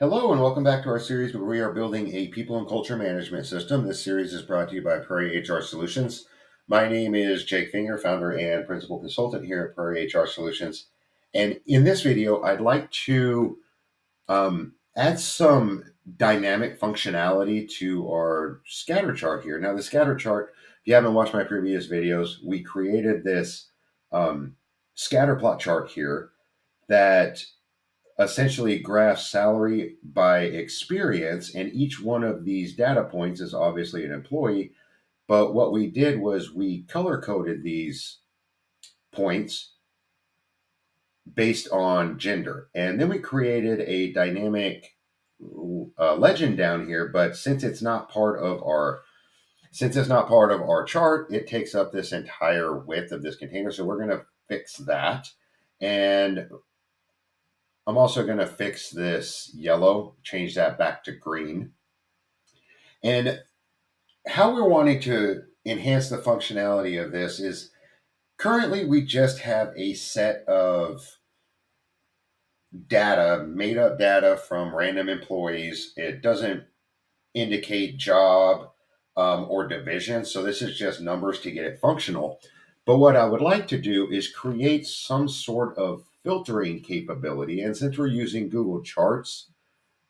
Hello, and welcome back to our series where we are building a people and culture management system. This series is brought to you by Prairie HR Solutions. My name is Jake Finger, founder and principal consultant here at Prairie HR Solutions. And in this video, I'd like to add some dynamic functionality to our scatter chart here. Now, the scatter chart, if you haven't watched my previous videos, we created this scatter plot chart here that essentially graphs salary by experience, and each one of these data points is obviously an employee. But what we did was we color coded these points based on gender, and then we created a dynamic legend down here. But since it's not part of our chart, it takes up this entire width of this container. So we're going to fix that. And I'm also going to fix this yellow, change that back to green. And how we're wanting to enhance the functionality of this is currently we just have a set of data, made up data from random employees. It doesn't indicate job or division. So this is just numbers to get it functional. But what I would like to do is create some sort of filtering capability. And since we're using Google Charts,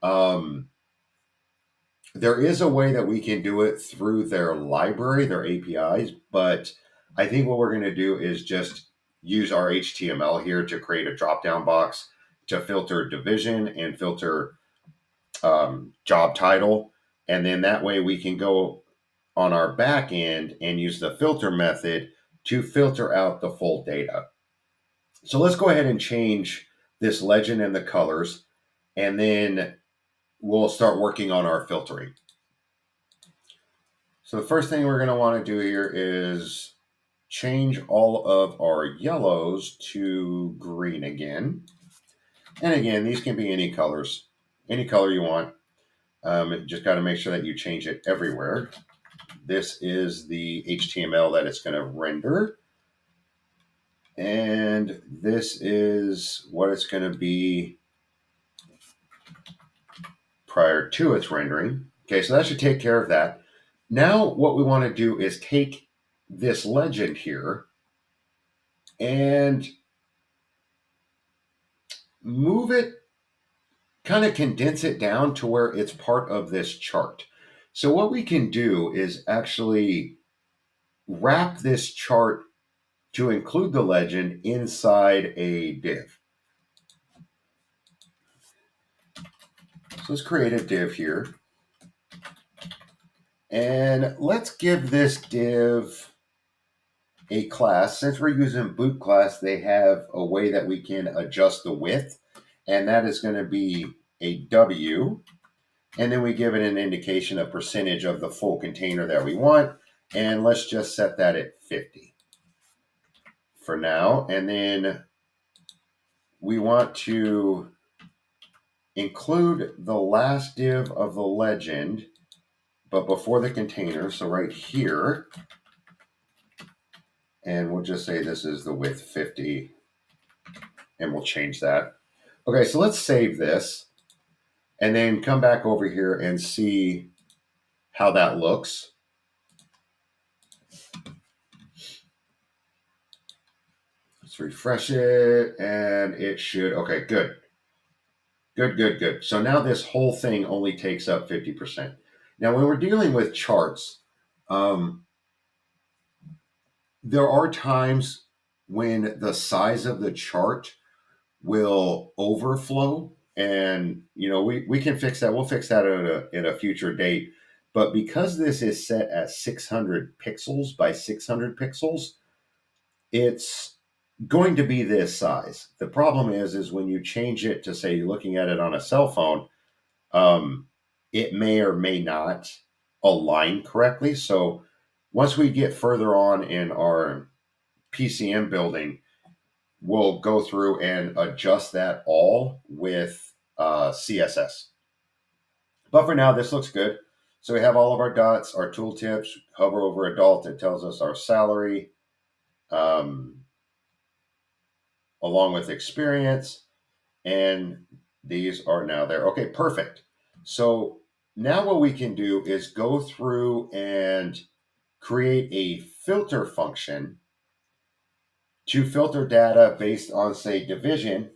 um, there is a way that we can do it through their library, their APIs, but I think what we're going to do is just use our HTML here to create a drop down box to filter division and filter job title. And then that way we can go on our back end and use the filter method to filter out the full data. So let's go ahead and change this legend and the colors, and then we'll start working on our filtering. So the first thing we're going to want to do here is change all of our yellows to green again. And again, these can be any colors, any color you want. Just got to make sure that you change it everywhere. This is the HTML that it's going to render. And this is what it's going to be prior to its rendering. Okay, so that should take care of that. Now what we want to do is take this legend here and move it, kind of condense it down to where it's part of this chart. So what we can do is actually wrap this chart to include the legend inside a div. So let's create a div here. And let's give this div a class. Since we're using boot class, they have a way that we can adjust the width, and that is going to be a W. And then we give it an indication of percentage of the full container that we want. And let's just set that at 50 for now. And then we want to include the last div of the legend, but before the container. So right here, and we'll just say this is the width 50, and we'll change that. Okay, so let's save this and then come back over here and see how that looks. Let's refresh it, and it should, okay, good. Good. So now this whole thing only takes up 50%. Now, when we're dealing with charts, there are times when the size of the chart will overflow, and we can fix that. We'll fix that at a future date. But because this is set at 600 pixels by 600 pixels, it's going to be this size. The problem is when you change it to, say, you're looking at it on a cell phone, it may or may not align correctly. So once we get further on in our PCM building, we'll go through and adjust that all with CSS. But for now, this looks good. So we have all of our dots, our tooltips. Hover over adult, it tells us our salary, along with experience. And These are now there. Okay, perfect. So now what we can do is go through and create a filter function to filter data based on, say, division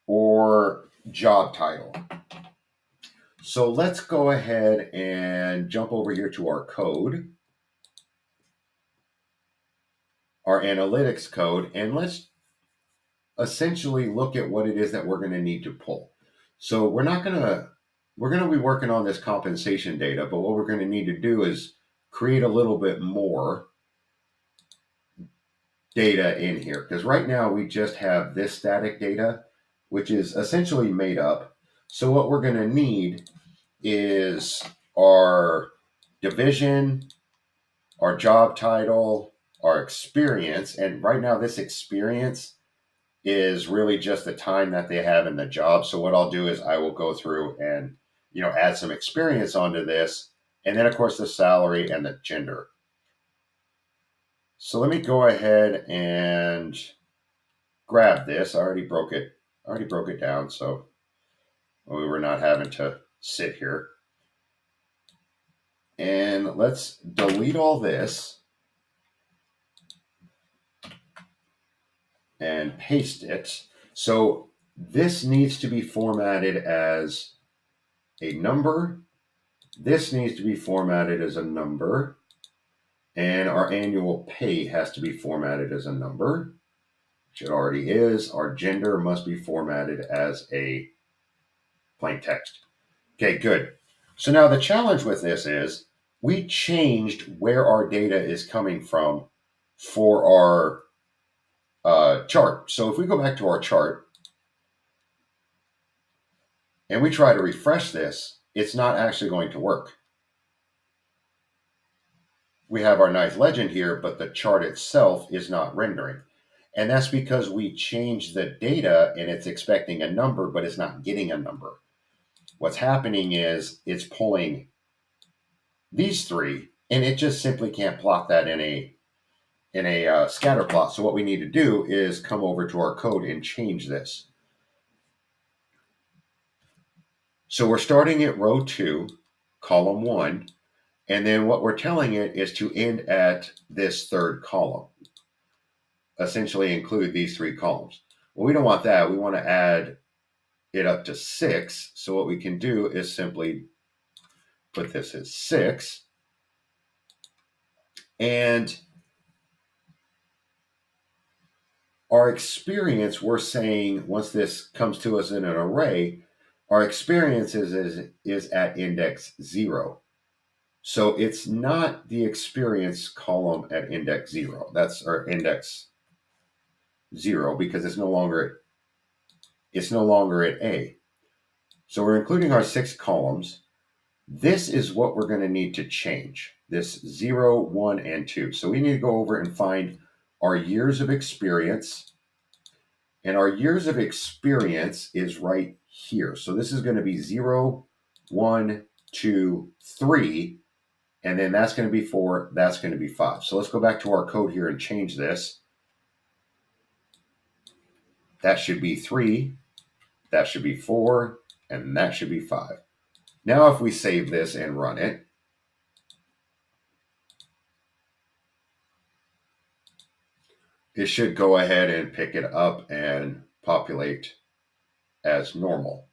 or job title. So let's go ahead and jump over here to our code, our analytics code, and let's essentially look at what it is that we're going to need to pull. So we're going to be working on this compensation data, but what we're going to need to do is create a little bit more data in here, because right now we just have this static data, which is essentially made up. So what we're going to need is our division, our job title, our experience. And right now, this experience is really just the time that they have in the job. So what I'll do is I will go through and add some experience onto this, and then of course the salary and the gender. So let me go ahead and grab this. I already broke it down, so we were not having to sit here. And let's delete all this and paste it. So this needs to be formatted as a number. This needs to be formatted as a number. And our annual pay has to be formatted as a number, which it already is. Our gender must be formatted as a plain text. Okay, good. So now the challenge with this is we changed where our data is coming from for our chart. So if we go back to our chart and we try to refresh this, it's not actually going to work. We have our nice legend here, but the chart itself is not rendering. And that's because we changed the data and it's expecting a number, but it's not getting a number. What's happening is it's pulling these three, and it just simply can't plot that in a scatter plot. So what we need to do is come over to our code and change this. So we're starting at row 2, column 1, and then what we're telling it is to end at this third column. Essentially include these 3 columns. Well, we don't want that. We want to add it up to 6. So what we can do is simply put this as 6. And our experience, we're saying once this comes to us in an array, our experience is at index 0. So it's not the experience column at index 0. That's our index 0 because it's no longer at A. So we're including our 6 columns. This is what we're going to need to change, this 0, 1, and 2. So we need to go over and find our years of experience. And our years of experience is right here. So this is going to be 0, 1, 2, 3. And then that's going to be 4. That's going to be 5. So let's go back to our code here and change this. That should be 3. That should be 4. And that should be 5. Now if we save this and run it, it should go ahead and pick it up and populate as normal.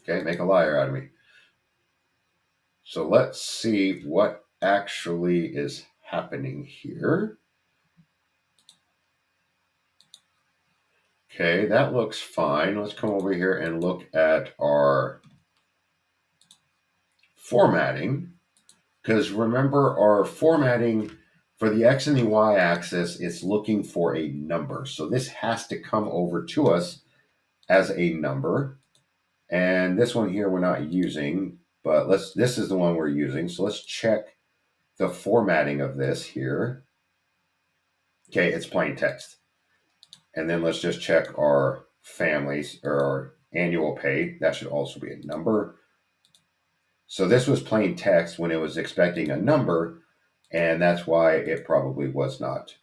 Okay, make a liar out of me. So let's see what actually is happening here. Okay, that looks fine. Let's come over here and look at our formatting. Because remember, our formatting for the X and the Y axis, it's looking for a number. So this has to come over to us as a number. And this one here we're not using, but this is the one we're using. So let's check the formatting of this here. Okay, it's plain text. And then let's just check our families or our annual pay. That should also be a number. So this was plain text when it was expecting a number. And that's why it probably was not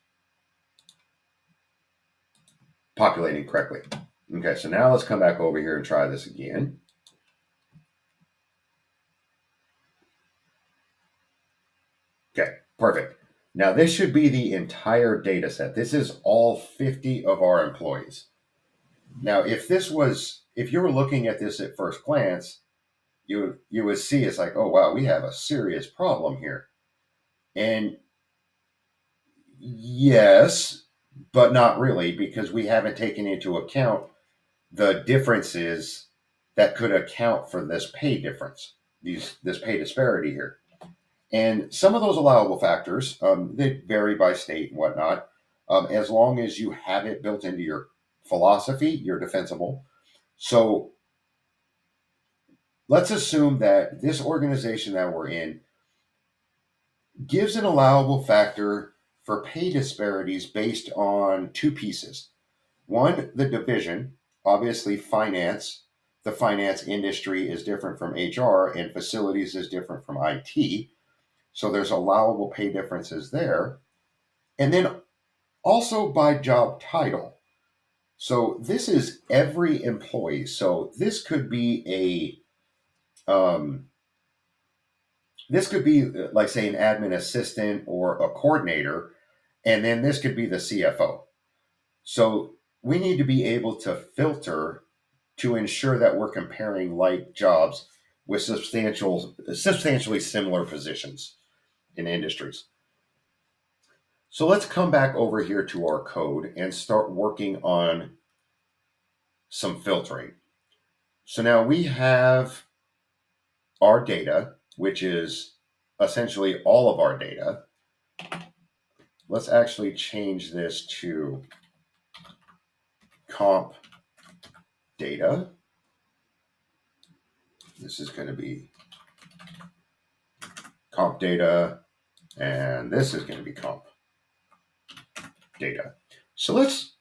populating correctly. Okay, so now let's come back over here and try this again. Okay, perfect. Now this should be the entire data set. This is all 50 of our employees. Now, if you were looking at this at first glance, you would see it's like, oh wow, we have a serious problem here. And yes, but not really, because we haven't taken into account the differences that could account for this pay difference, this pay disparity here. And some of those allowable factors, they vary by state and whatnot. As long as you have it built into your philosophy, you're defensible. So let's assume that this organization that we're in gives an allowable factor for pay disparities based on two pieces. One, the division, obviously finance. The finance industry is different from HR, and facilities is different from IT. So there's allowable pay differences there. And then also by job title. So this is every employee. So this could be like say an admin assistant or a coordinator, and then this could be the CFO. So we need to be able to filter to ensure that we're comparing like jobs with substantially similar positions in industries. So let's come back over here to our code and start working on some filtering. So now we have our data, which is essentially all of our data. Let's actually change this to comp data. This is going to be comp data, and this is going to be comp data. So let's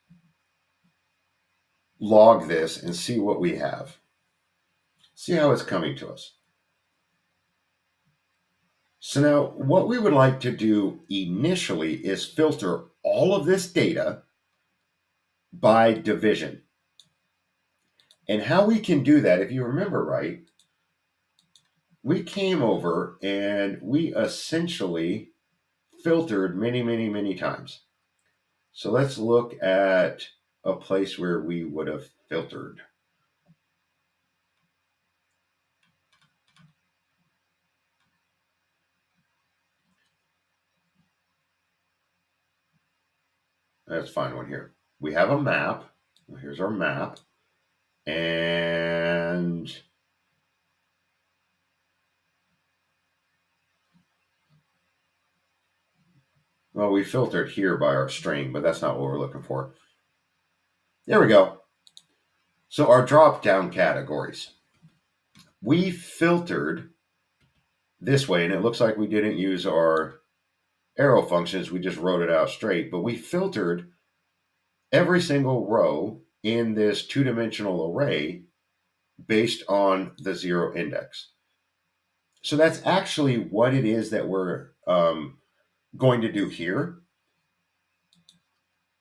log this and see what we have. See how it's coming to us. So now what we would like to do initially is filter all of this data by division. And how we can do that, if you remember right, we came over and we essentially filtered many, many, many times. So let's look at a place where we would have filtered. Let's find one here. We have a map. Here's our map. And well, we filtered here by our string, but that's not what we're looking for. There we go. So our drop down categories. We filtered this way, and it looks like we didn't use our arrow functions. We just wrote it out straight, but we filtered every single row in this two-dimensional array based on the zero index. So that's actually what it is that we're going to do here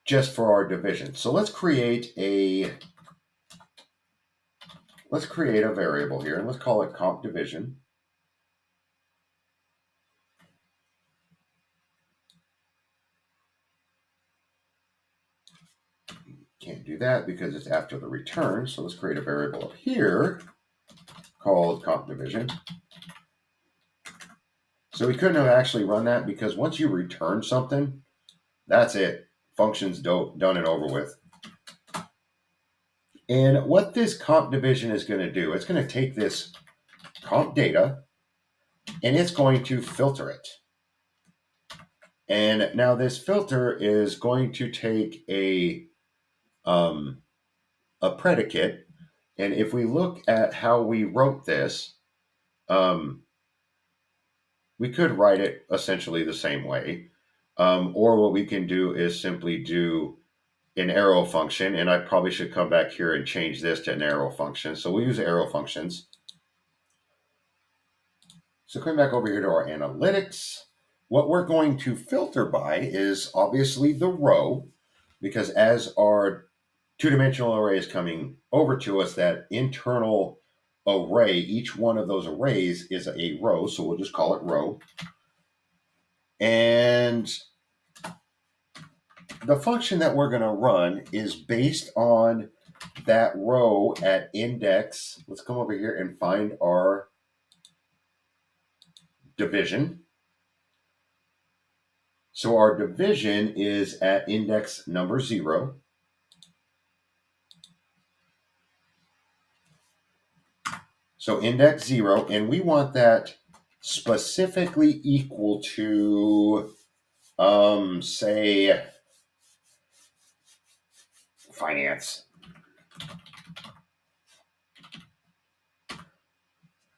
just for our division. So let's create a variable here, and let's call it comp division. Can't do that because it's after the return. So let's create a variable up here called comp division. So we couldn't have actually run that because once you return something, that's it. Function's done and over with. And what this comp division is going to do, it's going to take this comp data and it's going to filter it. And now this filter is going to take a predicate. And if we look at how we wrote this, we could write it essentially the same way. Or what we can do is simply do an arrow function. And I probably should come back here and change this to an arrow function. So we'll use arrow functions. So coming back over here to our analytics, What we're going to filter by is obviously the row, because as our two-dimensional array is coming over to us, that internal array, each one of those arrays is a row, so we'll just call it row. And the function that we're going to run is based on that row at index. Let's come over here and find our division. So our division is at index number 0. So index 0, and we want that specifically equal to, say, finance.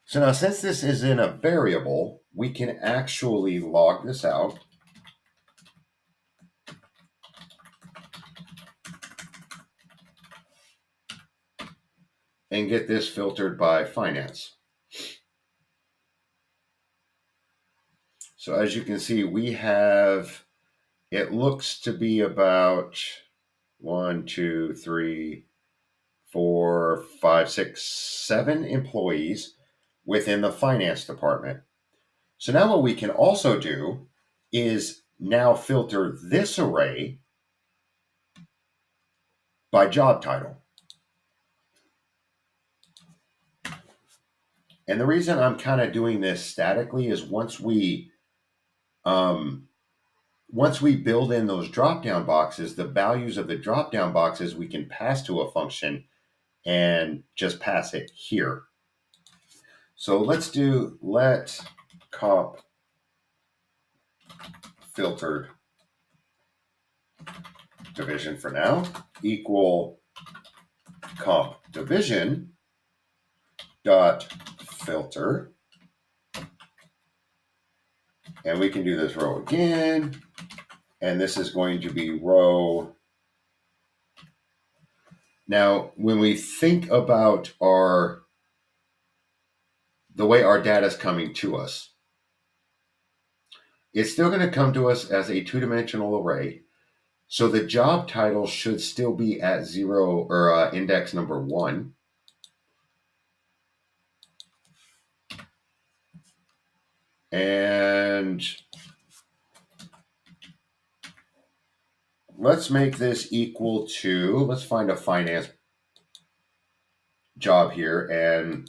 So now, since this is in a variable, we can actually log this out. And get this filtered by finance. So as you can see, we have, it looks to be about 1, 2, 3, 4, 5, 6, 7 employees within the finance department. So now what we can also do is now filter this array by job title. And the reason I'm kind of doing this statically is once we build in those drop-down boxes, the values of the drop-down boxes we can pass to a function and just pass it here. So let's do let comp filtered division for now equal comp division dot filter. And we can do this row again. And this is going to be row. Now, when we think about the way our data is coming to us, it's still going to come to us as a two-dimensional array. So the job title should still be at 0 or index number 1. And let's make this equal to, let's find a finance job here, and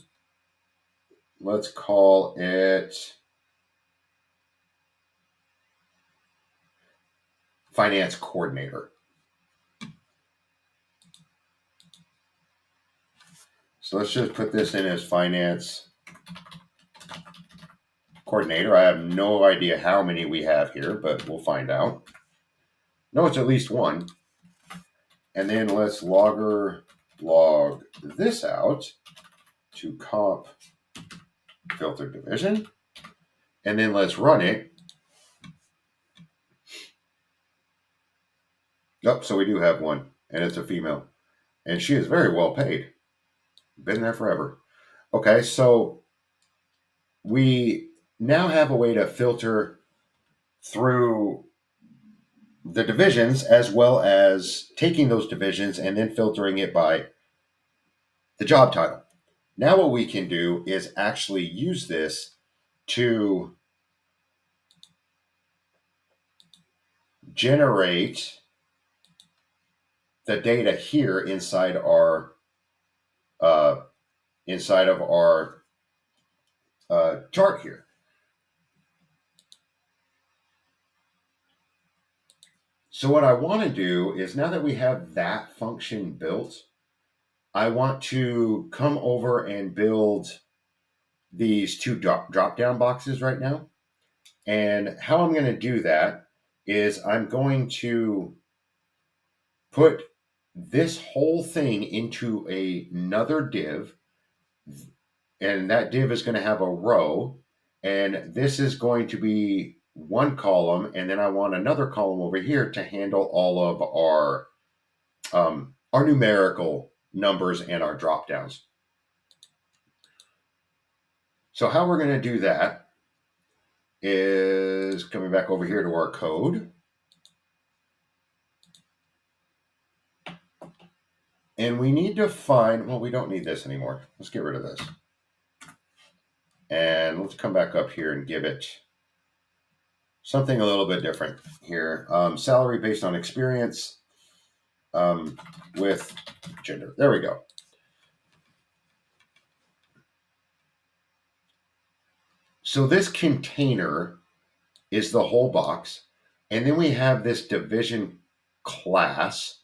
let's call it finance coordinator. So let's just put this in as finance coordinator. I have no idea how many we have here, but we'll find out. No, it's at least 1. And then let's log this out to comp filter division. And then let's run it. Yep, so we do have 1, and it's a female. And she is very well paid. Been there forever. Okay, so we now have a way to filter through the divisions, as well as taking those divisions and then filtering it by the job title. Now what we can do is actually use this to generate the data here inside of our chart here. So what I want to do is, now that we have that function built, I want to come over and build these 2 drop-down boxes right now. And how I'm going to do that is I'm going to put this whole thing into another div, and that div is going to have a row, and this is going to be one column, and then I want another column over here to handle all of our numerical numbers and our drop downs. So how we're going to do that is coming back over here to our code. And we need to find, well, we don't need this anymore. Let's get rid of this. And let's come back up here and give it something a little bit different here. Salary based on experience with gender. There we go. So this container is the whole box. And then we have this division class.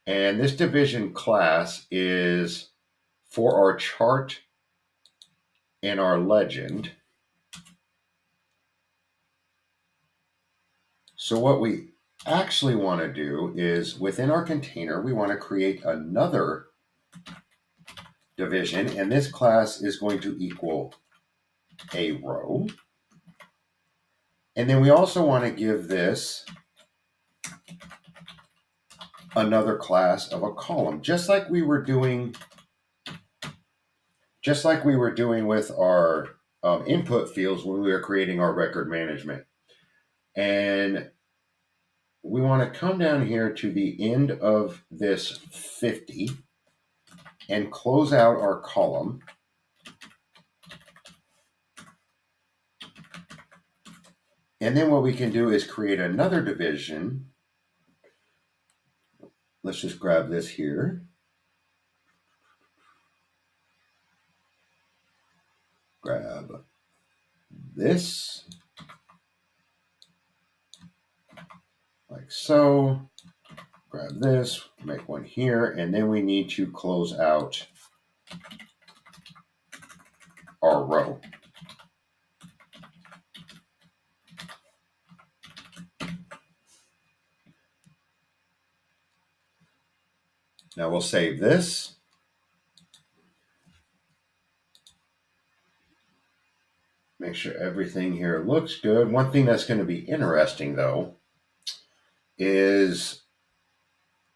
And this division class is for our chart and our legend. So what we actually want to do is within our container, we want to create another division. And this class is going to equal a row. And then we also want to give this another class of a column, just like we were doing with our input fields when we were creating our record management. And we want to come down here to the end of this 50 and close out our column. And then what we can do is create another division. Let's just grab this here. Grab this. Like so. Grab this, make one here, and then we need to close out our row. Now we'll save this. Make sure everything here looks good. One thing that's going to be interesting though is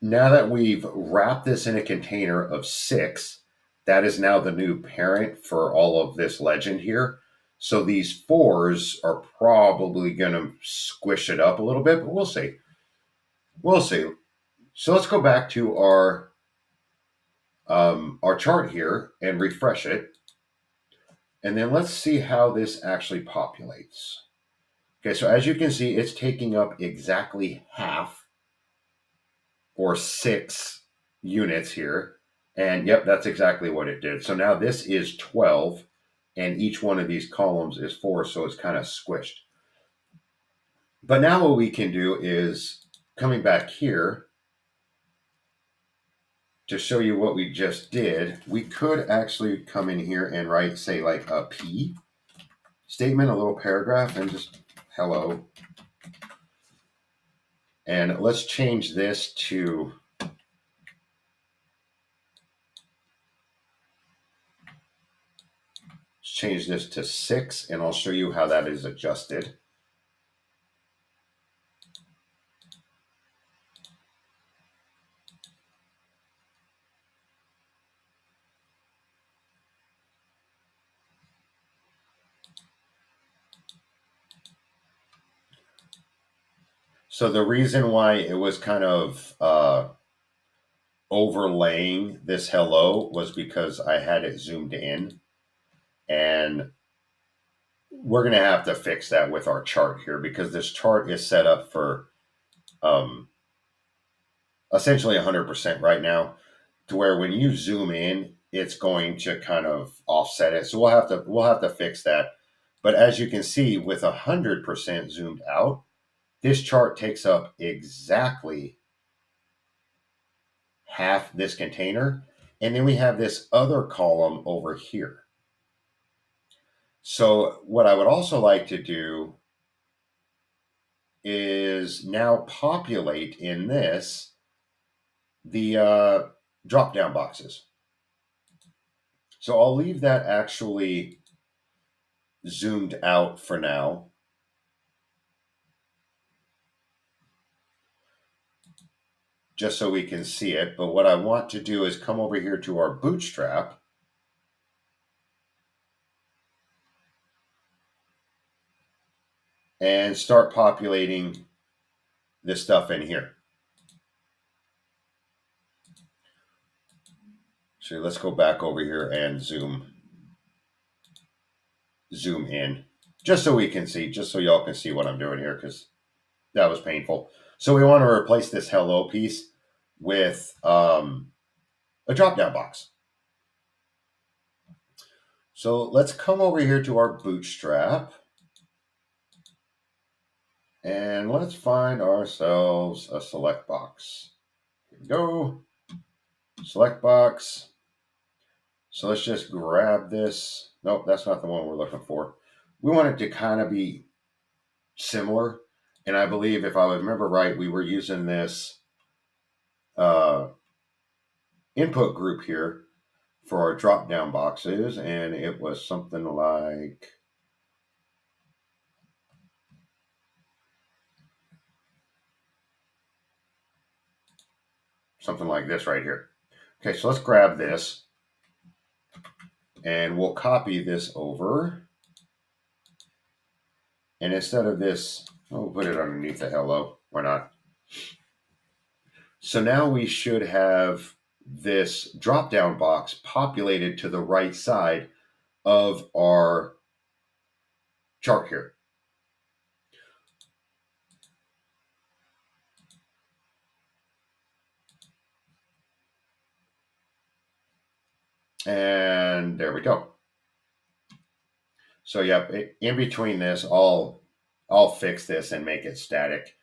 now that we've wrapped this in a container of 6, that is now the new parent for all of this legend here. So these 4s are probably going to squish it up a little bit, but we'll see. We'll see. So let's go back to our chart here and refresh it. And then let's see how this actually populates. Okay, so as you can see, it's taking up exactly half or 6 units here. And yep, that's exactly what it did. So now this is 12 and each one of these columns is 4, so it's kind of squished. But now what we can do is coming back here to show you what we just did, we could actually come in here and write, say, like a P statement, a little paragraph, and just hello. And let's change this to change this to 6, and I'll show you how that is adjusted. So the reason why it was kind of overlaying this hello was because I had it zoomed in, and we're going to have to fix that with our chart here because this chart is set up for essentially 100% right now, to where when you zoom in, it's going to kind of offset it. So we'll have to fix that. But as you can see, with 100% zoomed out, this chart takes up exactly half this container. And then we have this other column over here. So what I would also like to do is now populate in this the drop down boxes. So I'll leave that actually zoomed out for now. Just so we can see it. But what I want to do is come over here to our bootstrap. and start populating this stuff in here. So let's go back over here and zoom in, just so we can see, just so y'all can see what I'm doing here, because that was painful. So we want to replace this hello piece with a drop down box. So let's come over here to our bootstrap and let's find ourselves a select box. Here we go. Select box. So let's just grab this. Nope, that's not the one we're looking for. We want it to kind of be similar. And I believe, if I remember right, we were using this input group here for our drop down boxes. And it was something like this right here. Okay, so let's grab this and we'll copy this over. And instead of this, we'll put it underneath the hello. Why not? So now we should have this drop down box populated to the right side of our chart here. And there we go. So yeah, in between this, I'll fix this and make it static,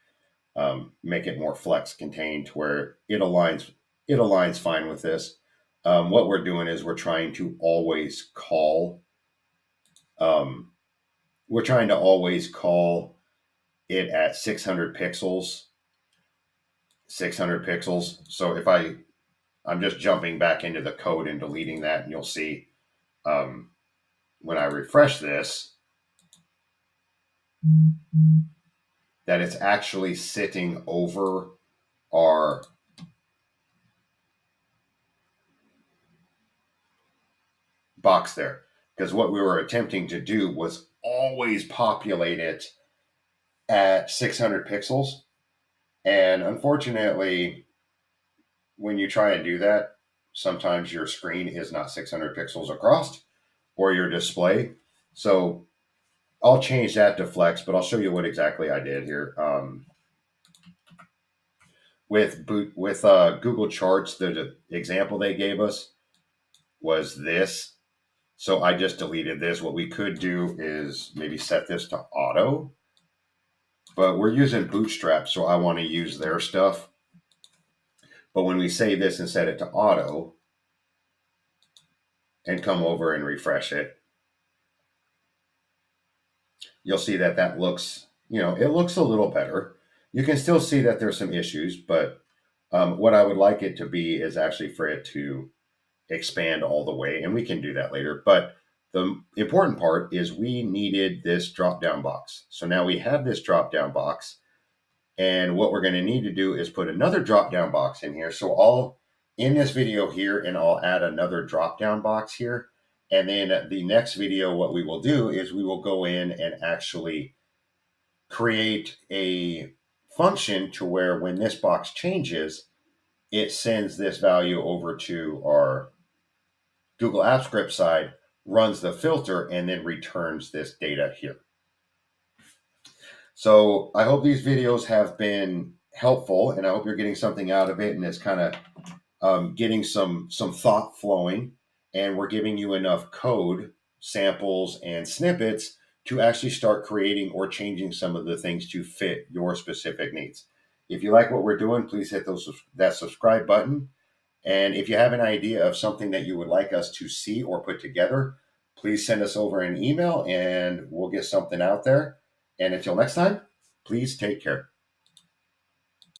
make it more flex contained where it aligns fine with this. What we're doing is we're trying to always call it at 600 pixels. 600 pixels. So if I'm just jumping back into the code and deleting that, and you'll see when I refresh this that it's actually sitting over our box there. Because what we were attempting to do was always populate it at 600 pixels. And unfortunately, when you try and do that, sometimes your screen is not 600 pixels across or your display. So I'll change that to flex, but I'll show you what exactly I did here. With Google Charts, the example they gave us was this. So I just deleted this. What we could do is maybe set this to auto, but we're using Bootstrap, so I want to use their stuff. But when we say this and set it to auto and come over and refresh it, you'll see that looks, it looks a little better. You can still see that there's some issues, but what I would like it to be is actually for it to expand all the way, and we can do that later. But the important part is we needed this drop down box. So now we have this drop down box, and what we're going to need to do is put another drop down box in here. So I'll in this video here, and I'll add another drop down box here. And then the next video, what we will do is we will go in and actually create a function to where when this box changes, it sends this value over to our Google Apps Script side, runs the filter, and then returns this data here. So I hope these videos have been helpful, and I hope you're getting something out of it, and it's kind of getting some thought flowing, and we're giving you enough code, samples, and snippets to actually start creating or changing some of the things to fit your specific needs. If you like what we're doing, please hit that subscribe button. And if you have an idea of something that you would like us to see or put together, please send us over an email and we'll get something out there. And until next time, please take care.